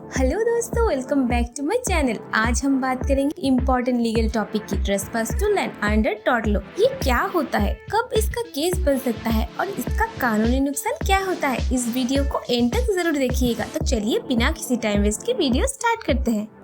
Hello दोस्तों, welcome back to my channel. आज हम बात करेंगे इम्पोर्टेंट लीगल टॉपिक की, trespass to land under tort law. ये क्या होता है, कब इसका केस बन सकता है और इसका कानूनी नुकसान क्या होता है। इस वीडियो को एंड तक जरूर देखिएगा। तो चलिए बिना किसी टाइम वेस्ट के वीडियो स्टार्ट करते हैं।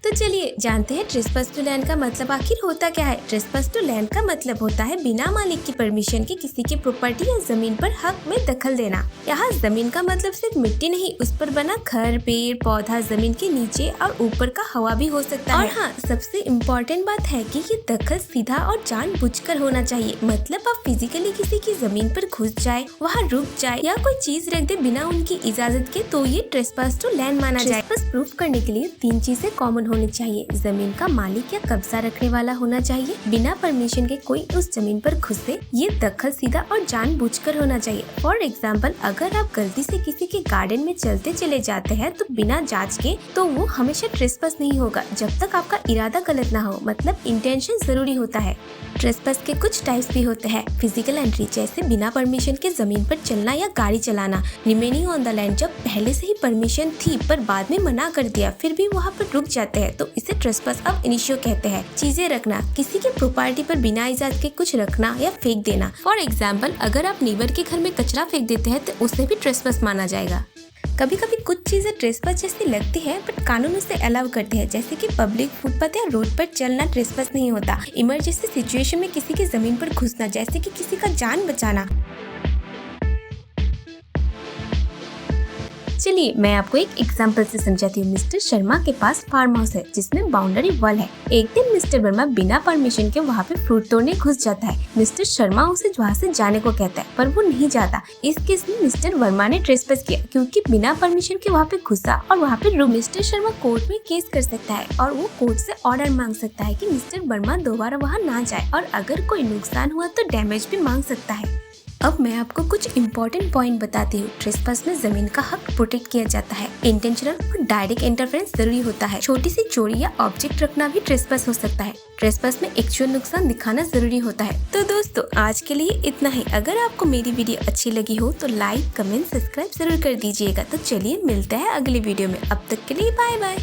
तो चलिए जानते हैं ट्रेसपास टू लैंड का मतलब आखिर होता क्या है। ट्रेसपास टू लैंड का मतलब होता है बिना मालिक की परमिशन के किसी के प्रॉपर्टी या जमीन पर हक में दखल देना। यहाँ जमीन का मतलब सिर्फ मिट्टी नहीं, उस पर बना घर, पेड़ पौधा, जमीन के नीचे और ऊपर का हवा भी हो सकता है। और हाँ, सबसे इम्पोर्टेंट बात है कि ये दखल सीधा और जानबूझकर होना चाहिए। मतलब आप फिजिकली किसी की जमीन पर घुस जाए, वहाँ रुक जाए या कोई चीज रख दे बिना उनकी इजाजत के, तो ये ट्रेसपास टू लैंड माना जाए। बस प्रूफ करने के लिए 3 चीजें कॉमन होनी चाहिए। जमीन का मालिक या कब्जा रखने वाला होना चाहिए, बिना परमिशन के कोई उस जमीन पर घुसे, ये दखल सीधा और जानबूझकर होना चाहिए। फॉर एग्जाम्पल, अगर आप गलती से किसी के गार्डन में चलते चले जाते हैं तो बिना जांच के, तो वो हमेशा ट्रेसपास नहीं होगा जब तक आपका इरादा गलत ना हो। मतलब इंटेंशन जरूरी होता है। ट्रेसपास के कुछ टाइप्स भी होते हैं। फिजिकल एंट्री, जैसे बिना परमिशन के जमीन पर चलना या गाड़ी चलाना। रिमेनिंग ऑन द लैंड, जब पहले से ही परमिशन थी पर बाद में मना कर दिया फिर भी वहाँ पर रुक जाते हैं, तो इसे ट्रेसपास अब इनिशियो कहते हैं। चीजें रखना, किसी के प्रॉपर्टी पर बिना इजाजत के कुछ रखना या फेंक देना। फॉर एग्जाम्पल, अगर आप नेबर के घर में कचरा फेंक देते हैं तो उसे भी ट्रेसपास माना जाएगा। कभी कभी कुछ चीजें ट्रेसपास जैसी लगती है बट कानून उसे अलाउ करते हैं, जैसे कि पब्लिक फुटपाथ या रोड पर चलना ट्रेसपास नहीं होता। इमरजेंसी सिचुएशन में किसी की जमीन पर घुसना, जैसे कि किसी का जान बचाना। चलिए मैं आपको एक एग्जांपल से समझाती हूँ। मिस्टर शर्मा के पास फार्म हाउस है जिसमें बाउंड्री वॉल है। एक दिन मिस्टर वर्मा बिना परमिशन के वहाँ पे फ्रूट तोड़ने घुस जाता है। मिस्टर शर्मा उसे वहाँ से जाने को कहता है पर वो नहीं जाता। इस केस में मिस्टर वर्मा ने ट्रेसपास किया क्योंकि बिना परमिशन के वहाँ पे घुसा और वहाँ पे रुक। मिस्टर शर्मा कोर्ट में केस कर सकता है और वो कोर्ट से ऑर्डर मांग सकता है कि मिस्टर वर्मा दोबारा वहाँ ना जाए, और अगर कोई नुकसान हुआ तो डैमेज भी मांग सकता है। अब मैं आपको कुछ इम्पोर्टेंट पॉइंट बताती हूँ। ट्रेसपास में जमीन का हक प्रोटेक्ट किया जाता है। इंटेंशनल और डायरेक्ट इंटरफेरेंस जरूरी होता है। छोटी सी चोरी या ऑब्जेक्ट रखना भी ट्रेसपास हो सकता है। ट्रेसपास में एक्चुअल नुकसान दिखाना जरूरी होता है। तो दोस्तों, आज के लिए इतना ही। अगर आपको मेरी वीडियो अच्छी लगी हो तो लाइक, कमेंट, सब्सक्राइब जरूर कर दीजिएगा। तो चलिए मिलते हैं अगली वीडियो में। अब तक के लिए बाय बाय।